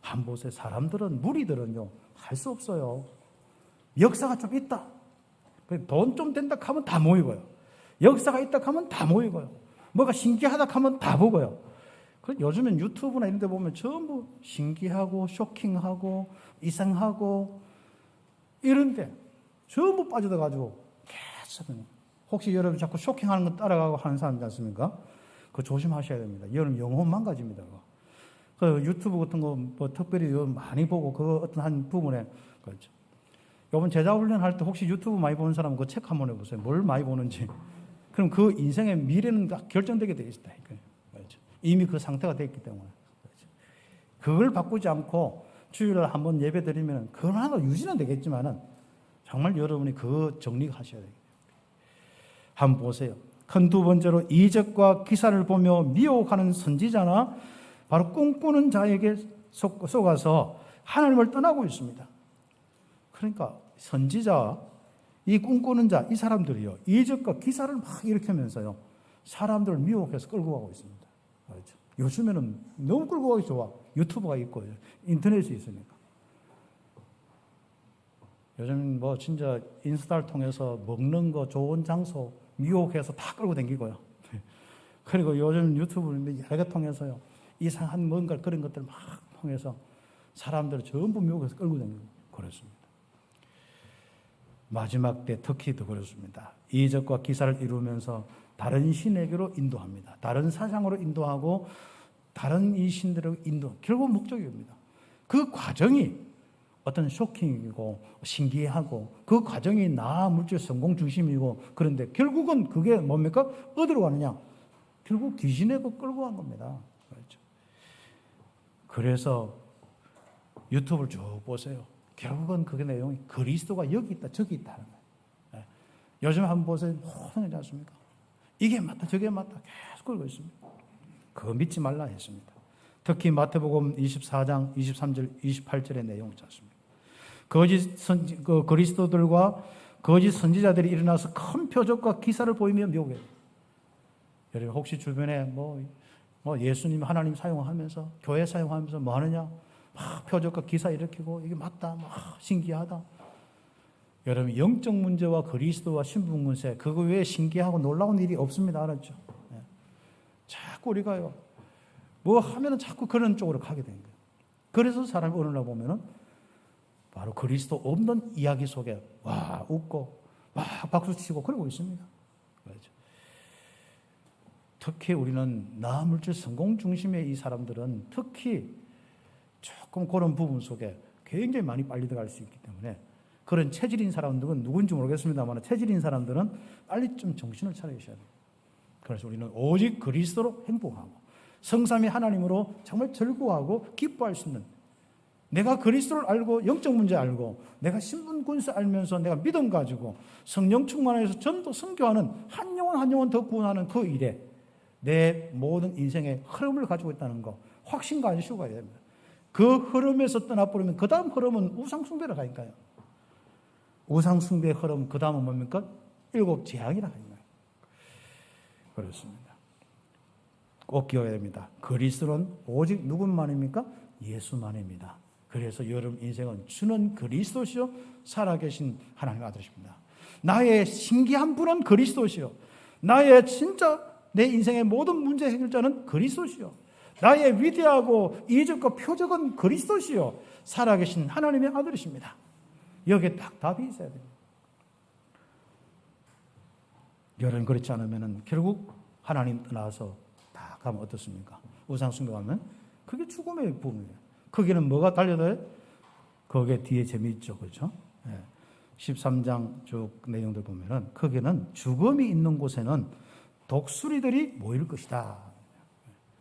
한 곳에 사람들은, 무리들은요, 할 수 없어요. 역사가 좀 있다, 돈 좀 된다 하면 다 모이고요. 역사가 있다 하면 다 모이고요. 뭐가 신기하다 하면 다 보고요. 요즘엔 유튜브나 이런 데 보면 전부 신기하고 쇼킹하고 이상하고 이런데 전부 빠져들어가지고 계속, 혹시 여러분 자꾸 쇼킹하는 거 따라가고 하는 사람 있지 않습니까? 그거 조심하셔야 됩니다. 여러분 영혼 망가집니다. 그 유튜브 같은 거 뭐 특별히 많이 보고 그 어떤 한 부분에, 그렇죠. 이번 제자 훈련 할 때 혹시 유튜브 많이 보는 사람은 그 책 한번 해보세요. 뭘 많이 보는지. 그럼 그 인생의 미래는 다 결정되게 되어 있다니까요. 그렇죠. 이미 그 상태가 되어 있기 때문에. 그렇죠. 그걸 바꾸지 않고 주일날 한번 예배 드리면 그걸 하나 유지는 되겠지만은 정말 여러분이 그 정리하셔야 돼요. 한번 보세요. 큰 두 번째로 이적과 기사를 보며 미혹하는 선지자나 바로 꿈꾸는 자에게 속아서 하나님을 떠나고 있습니다. 그러니까 선지자, 이 꿈꾸는 자, 이 사람들이요, 이적과 기사를 막 일으키면서요, 사람들을 미혹해서 끌고 가고 있습니다. 그렇죠. 요즘에는 너무 끌고 가기 좋아. 유튜브가 있고 인터넷이 있으니까. 요즘 뭐 진짜 인스타를 통해서 먹는 거, 좋은 장소 미혹해서 다 끌고 다니고요. 그리고 요즘 유튜브를 여러 개 통해서요, 이상한 뭔가 그런 것들 막 통해서 사람들을 전부 미혹해서 끌고 다니고 그렇습니다. 마지막 때 특히 더 그렇습니다. 이적과 기사를 이루면서 다른 신에게로 인도합니다. 다른 사상으로 인도하고 다른 이 신들을 결국 목적입니다. 그 과정이 어떤 쇼킹이고 신기하고 그 과정이 나 물질 성공 중심이고, 그런데 결국은 그게 뭡니까? 어디로 가느냐? 결국 귀신에게 끌고 간 겁니다. 그렇죠. 그래서 유튜브를 쭉 보세요. 결국은 그게 내용이 그리스도가 여기 있다 저기 있다는 거예요. 요즘 한번 보세요. 모든 거지 않습니까? 이게 맞다 저게 맞다 계속 끌고 있습니다. 그거 믿지 말라 했습니다. 특히 마태복음 24장 23절 28절의 내용 있지 않습니까? 그리스도들과 거짓 선지자들이 일어나서 큰 표적과 기사를 보이며 미혹해요. 여러분 혹시 주변에 뭐 예수님 하나님 사용하면서, 교회 사용하면서 뭐 하느냐? 막 표적과 기사 일으키고 이게 맞다, 막 신기하다. 여러분 영적 문제와 그리스도와 신분 문제, 그거 외에 신기하고 놀라운 일이 없습니다. 알았죠? 네. 자꾸 우리가요, 뭐 하면은 자꾸 그런 쪽으로 가게 되는 거예요. 그래서 사람이 어느 날 보면은 바로 그리스도 없는 이야기 속에 와 웃고 와 박수치고 그러고 있습니다. 그렇죠? 특히 우리는 나 물질 성공 중심의 이 사람들은 특히 조금 그런 부분 속에 굉장히 많이 빨리 들어갈 수 있기 때문에, 그런 체질인 사람들은 누군지 모르겠습니다만 체질인 사람들은 빨리 좀 정신을 차리셔야 돼요. 그래서 우리는 오직 그리스도로 행복하고 성삼위 하나님으로 정말 즐거워하고 기뻐할 수 있는, 내가 그리스도를 알고 영적 문제 알고 내가 신분 군수 알면서 내가 믿음 가지고 성령 충만해서 전도 선교하는 한 영혼 한 영혼 더 구원하는 그 일에 내 모든 인생의 흐름을 가지고 있다는 거, 확신과 안식구가 해야 됩니다. 그 흐름에서 떠나버리면 그 다음 흐름은 우상숭배로 가니까요. 우상숭배의 흐름, 그 다음은 뭡니까? 일곱 재앙이라 하는 거예요. 그렇습니다. 꼭 기억해야 됩니다. 그리스도는 오직 누구만입니까? 예수만입니다. 그래서 여러분 인생은 주는 그리스도시요 살아계신 하나님 아들이십니다. 나의 신기한 분은 그리스도시요, 나의 진짜 내 인생의 모든 문제 해결자는 그리스도시요, 나의 위대하고 이적과 표적은 그리스도시요 살아계신 하나님의 아들이십니다. 여기에 딱 답이 있어야 됩니다. 여러분 그렇지 않으면 결국 하나님 떠나서 다 가면 어떻습니까? 우상숭배 가면 그게 죽음의 부분이에요. 거기는 뭐가 달려들어요? 거기에 뒤에 재미있죠, 그렇죠? 13장 쭉 내용들 보면은 거기는 죽음이 있는 곳에는 독수리들이 모일 것이다.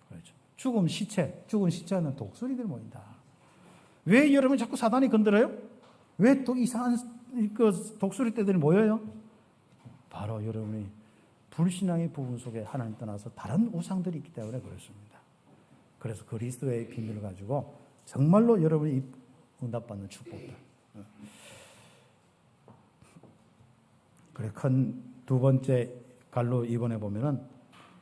그렇죠. 죽은 시체는 독수리들이 모인다. 왜 여러분 자꾸 사단이 건드려요? 왜 또 이상한 독수리 떼들이 모여요? 바로 여러분이 불신앙의 부분 속에 하나님 떠나서 다른 우상들이 있기 때문에 그렇습니다. 그래서 그리스도의 비밀을 가지고 정말로 여러분이 응답받는 축복들. 그래, 큰 두 번째 갈로 이번에 보면은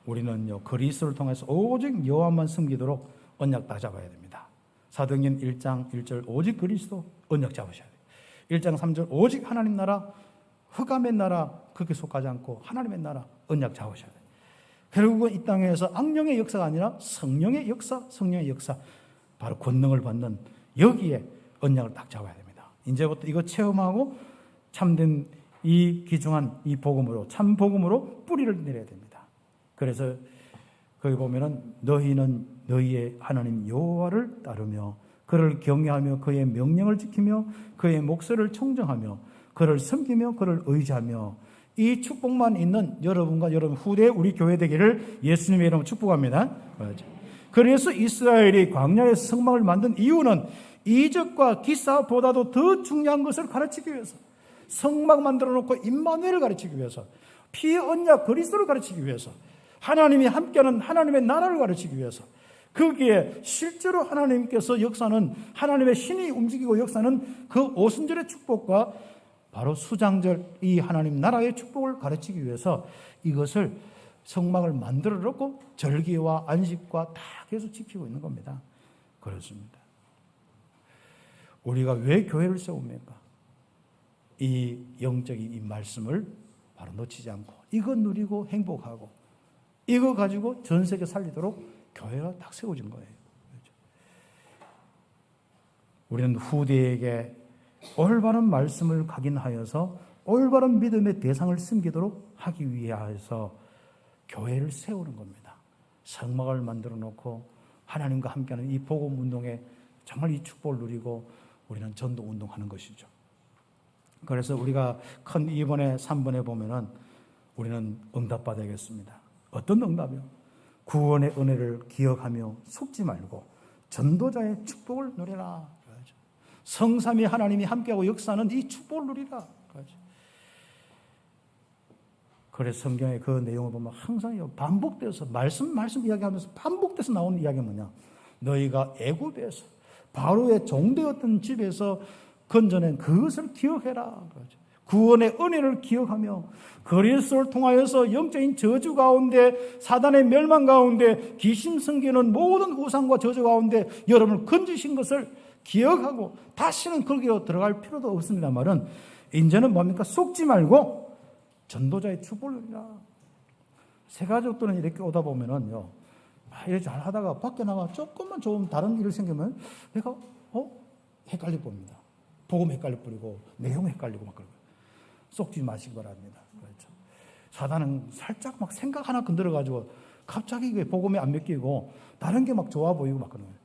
우리는요 그리스도를 통해서 오직 여호와만 섬기도록 언약 다 잡아야 됩니다. 사도행전 1장 1절 오직 그리스도 언약 잡으셔야 돼요. 1장 3절 오직 하나님 나라, 흑암의 나라 그렇게 속하지 않고 하나님의 나라 언약 잡으셔야 돼요. 결국은 이 땅에서 악령의 역사가 아니라 성령의 역사, 바로 권능을 받는 여기에 언약을 딱 잡아야 됩니다. 이제부터 이거 체험하고 참된 이 귀중한 이 복음으로, 참 복음으로 뿌리를 내려야 됩니다. 그래서 거기 보면은 너희는 너희의 하나님 여호와를 따르며 그를 경외하며 그의 명령을 지키며 그의 목소리를 청정하며 그를 섬기며 그를 의지하며 이 축복만 있는 여러분과 여러분 후대 우리 교회 되기를 예수님의 이름으로 축복합니다. 그래서 이스라엘이 광야에서 성막을 만든 이유는 이적과 기사보다도 더 중요한 것을 가르치기 위해서, 성막 만들어 놓고 임마누엘을 가르치기 위해서, 피의 언약 그리스도를 가르치기 위해서, 하나님이 함께하는 하나님의 나라를 가르치기 위해서, 거기에 실제로 하나님께서 역사는, 하나님의 신이 움직이고 역사는 그 오순절의 축복과 바로 수장절 이 하나님 나라의 축복을 가르치기 위해서 이것을 성막을 만들어 놓고 절기와 안식과 다 계속 지키고 있는 겁니다. 그렇습니다. 우리가 왜 교회를 세웁니까? 이 영적인 이 말씀을 바로 놓치지 않고 이거 누리고 행복하고 이거 가지고 전 세계 살리도록 교회가 딱 세워진 거예요. 그렇죠? 우리는 후대에게 올바른 말씀을 각인하여서 올바른 믿음의 대상을 섬기도록 하기 위하여서 교회를 세우는 겁니다. 성막을 만들어 놓고 하나님과 함께하는 이 복음 운동에 정말 이 축복을 누리고 우리는 전도 운동하는 것이죠. 그래서 우리가 큰 2번에 3번에 보면은 우리는 응답받아야겠습니다. 어떤 응답이요? 구원의 은혜를 기억하며 속지 말고 전도자의 축복을 누리라. 성삼위 하나님이 함께하고 역사하는 이 축복을 누리라. 그래서 성경의 그 내용을 보면 항상 반복돼서 말씀 이야기하면서 반복돼서 나오는 이야기가 뭐냐? 너희가 애굽에서 바로의 종되었던 집에서 건져낸 그것을 기억해라. 구원의 은혜를 기억하며 그리스도를 통하여서 영적인 저주 가운데, 사단의 멸망 가운데, 귀신 섬기는 모든 우상과 저주 가운데 여러분을 건지신 것을 기억하고 다시는 거기로 들어갈 필요도 없습니다만은 이제는 뭡니까? 속지 말고 전도자의 축복을 누리라. 새 가족들은 이렇게 오다 보면은요, 이렇게 잘 하다가 밖에 나가 조금만 좀 다른 일이 생기면 내가 헷갈려 봅니다. 복음 헷갈려 버리고 내용 헷갈리고 막 그러고. 쏙지 마시기 바랍니다. 그렇죠. 사단은 살짝 막 생각 하나 건드려 가지고 갑자기 복음에 안 맡기고 다른 게 막 좋아 보이고 막 그러는 거예요.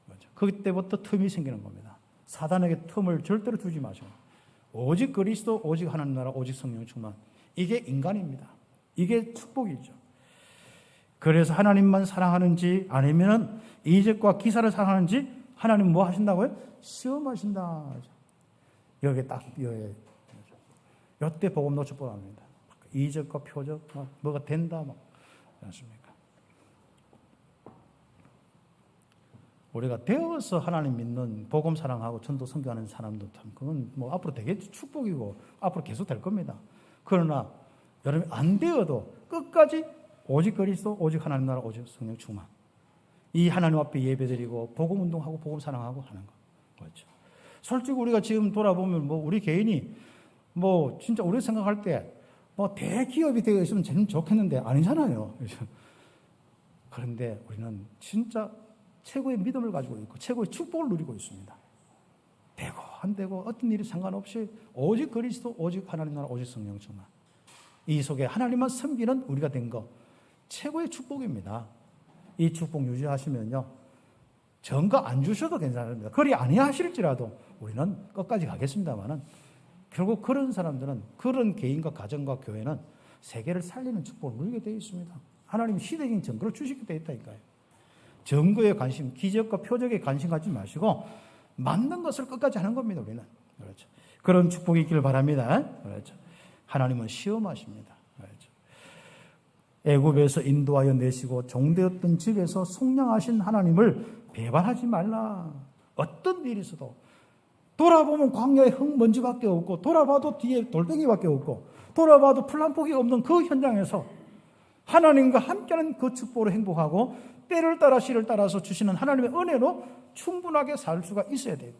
그렇죠. 그때부터 틈이 생기는 겁니다. 사단에게 틈을 절대로 두지 마시고 오직 그리스도, 오직 하나님 나라, 오직 성령 충만. 이게 인간입니다. 이게 축복이죠. 그래서 하나님만 사랑하는지 아니면 이적과 기사를 사랑하는지 하나님 뭐 하신다고요? 시험하신다. 여기에 딱 이때 복음 놓쳐 보랍니다. 이적과 표적, 뭐가 된다, 그렇습니까? 우리가 되어서 하나님 믿는 복음 사랑하고 전도 선교하는 사람도 참 그건 뭐 앞으로 되게 축복이고 앞으로 계속 될 겁니다. 그러나 여러분 안 되어도 끝까지 오직 그리스도, 오직 하나님 나라, 오직 성령 충만. 이 하나님 앞에 예배드리고 복음 운동하고 복음 사랑하고 하는 거. 그렇죠. 솔직히 우리가 지금 돌아보면 뭐 우리 개인이 뭐 진짜 우리 생각할 때 뭐 대기업이 되어 있으면 제일 좋겠는데 아니잖아요. 그런데 우리는 진짜 최고의 믿음을 가지고 있고 최고의 축복을 누리고 있습니다. 되고 안 되고 어떤 일이 상관없이 오직 그리스도, 오직 하나님 나라, 오직 성령 충만. 이 속에 하나님만 섬기는 우리가 된 거 최고의 축복입니다. 이 축복 유지하시면요, 정거 안 주셔도 괜찮습니다. 그리 아니하실지라도 우리는 끝까지 가겠습니다만은 결국 그런 사람들은, 그런 개인과 가정과 교회는 세계를 살리는 축복을 누리게 되어 있습니다. 하나님이 시대적인 증거를 주시게 되어 있다니까요. 증거에 관심, 기적과 표적에 관심 갖지 마시고 맞는 것을 끝까지 하는 겁니다. 우리는. 그렇죠. 그런 축복이 있기를 바랍니다. 그렇죠. 하나님은 시험하십니다. 그렇죠. 애굽에서 인도하여 내시고 종되었던 집에서 속량하신 하나님을 배반하지 말라. 어떤 일이 있어도 돌아보면 광야에 흙먼지밖에 없고 돌아봐도 뒤에 돌덩이밖에 없고 돌아봐도 풀한포기 없는 그 현장에서 하나님과 함께하는 그 축복으로 행복하고 때를 따라 시를 따라서 주시는 하나님의 은혜로 충분하게 살 수가 있어야 돼요.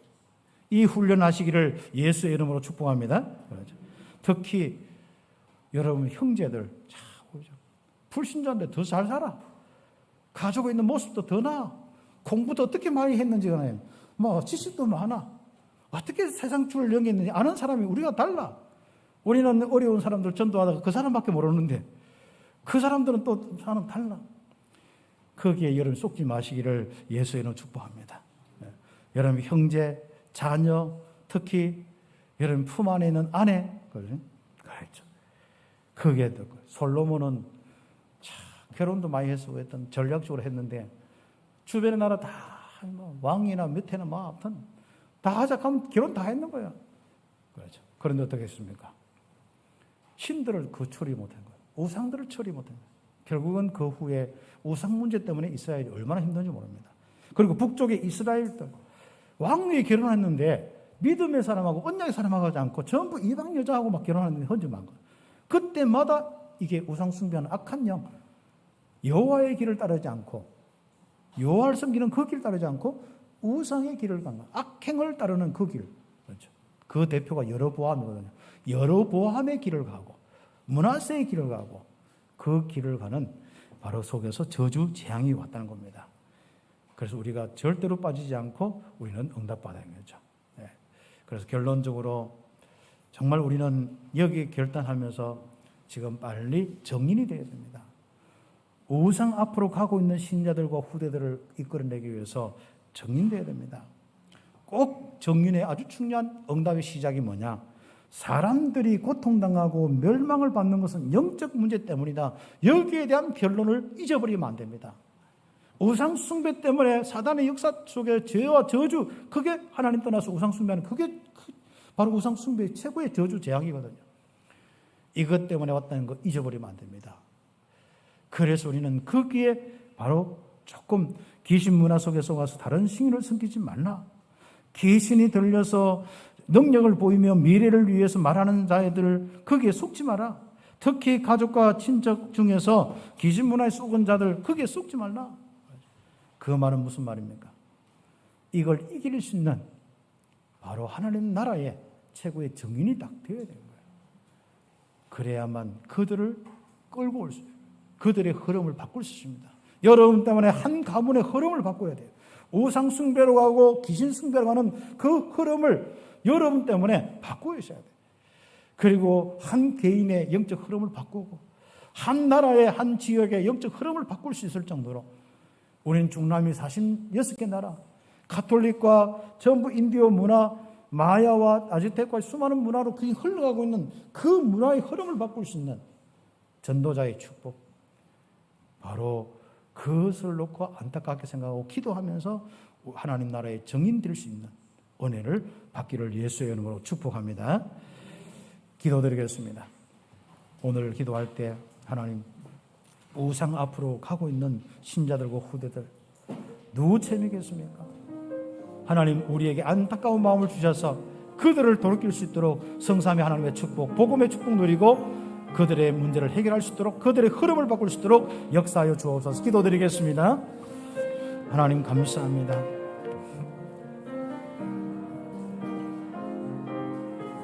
이 훈련하시기를 예수의 이름으로 축복합니다. 그렇죠. 특히 여러분 형제들 불신자인데 더 잘 살아. 가지고 있는 모습도 더 나아. 공부도 어떻게 많이 했는지가 뭐 지식도 많아. 어떻게 세상 줄을 연기했는지 아는 사람이 우리가 달라. 우리는 어려운 사람들 전도하다가 그 사람밖에 모르는데 그 사람들은 또 사람 달라. 거기에 여러분 속지 마시기를 예수의 이름으로 축복합니다. 여러분 형제, 자녀, 특히 여러분 품 안에 있는 아내, 그렇죠. 그게 솔로몬은 결혼도 많이 했고 했던 전략적으로 했는데 주변의 나라 다 왕이나 밑에는 뭐 아무튼 다 하자 하면 결혼 다 했는 거야. 그렇죠. 그런데 어떻게 했습니까? 신들을 처리 못한 거예요. 우상들을 처리 못한 거예요. 결국은 그 후에 우상 문제 때문에 이스라엘이 얼마나 힘든지 모릅니다. 그리고 북쪽의 이스라엘들 왕위에 결혼했는데 믿음의 사람하고 언약의 사람하고 하지 않고 전부 이방 여자하고 막 결혼하는데 헌정한 거예요. 그때마다 이게 우상 숭배하는 악한 영, 여호와의 길을 따르지 않고 여호와를 섬기는 그 길을 따르지 않고 우상의 길을 간 거예요. 악행을 따르는 그 길. 그렇죠. 그 대표가 여로보암이거든요. 여로보암의 길을 가고 므낫세의 길을 가고 그 길을 가는 바로 속에서 저주 재앙이 왔다는 겁니다. 그래서 우리가 절대로 빠지지 않고 우리는 응답받아야 되죠. 네. 그래서 결론적으로 정말 우리는 여기에 결단하면서 지금 빨리 정인이 되어야 됩니다. 우상 앞으로 가고 있는 신자들과 후대들을 이끌어내기 위해서 정인되어야 됩니다. 꼭 정인의 아주 중요한 응답의 시작이 뭐냐? 사람들이 고통당하고 멸망을 받는 것은 영적 문제 때문이다. 여기에 대한 결론을 잊어버리면 안 됩니다. 우상 숭배 때문에 사단의 역사 속에 죄와 저주, 그게 하나님 떠나서 우상 숭배하는 그게 바로 우상 숭배의 최고의 저주 재앙이거든요. 이것 때문에 왔다는 거 잊어버리면 안 됩니다. 그래서 우리는 거기에 바로 조금 귀신 문화 속에 속아서 다른 신을 섬기지 말라. 귀신이 들려서 능력을 보이며 미래를 위해서 말하는 자들 거기에 속지 마라. 특히 가족과 친척 중에서 귀신 문화에 속은 자들 거기에 속지 말라. 그 말은 무슨 말입니까? 이걸 이길 수 있는 바로 하나님 나라의 최고의 정인이 딱 되어야 되는 거예요. 그래야만 그들을 끌고 올 수, 그들의 흐름을 바꿀 수 있습니다. 여러분 때문에 한 가문의 흐름을 바꿔야 돼요. 우상 숭배로 가고 귀신 숭배로 가는 그 흐름을 여러분 때문에 바꾸셔야 돼요. 그리고 한 개인의 영적 흐름을 바꾸고 한 나라의 한 지역의 영적 흐름을 바꿀 수 있을 정도로 우리는 중남미 46개 나라, 가톨릭과 전부 인디오 문화, 마야와 아즈텍과 수많은 문화로 그게 흘러가고 있는 그 문화의 흐름을 바꿀 수 있는 전도자의 축복, 바로 그것을 놓고 안타깝게 생각하고 기도하면서 하나님 나라의 정인 될 수 있는 은혜를 받기를 예수의 이름으로 축복합니다. 기도드리겠습니다. 오늘 기도할 때 하나님 우상 앞으로 가고 있는 신자들과 후대들 누구 책임이겠습니까? 하나님 우리에게 안타까운 마음을 주셔서 그들을 돌이킬 수 있도록 성삼위 하나님의 축복, 복음의 축복 누리고 그들의 문제를 해결할 수 있도록, 그들의 흐름을 바꿀 수 있도록 역사하여 주옵소서. 기도드리겠습니다. 하나님 감사합니다.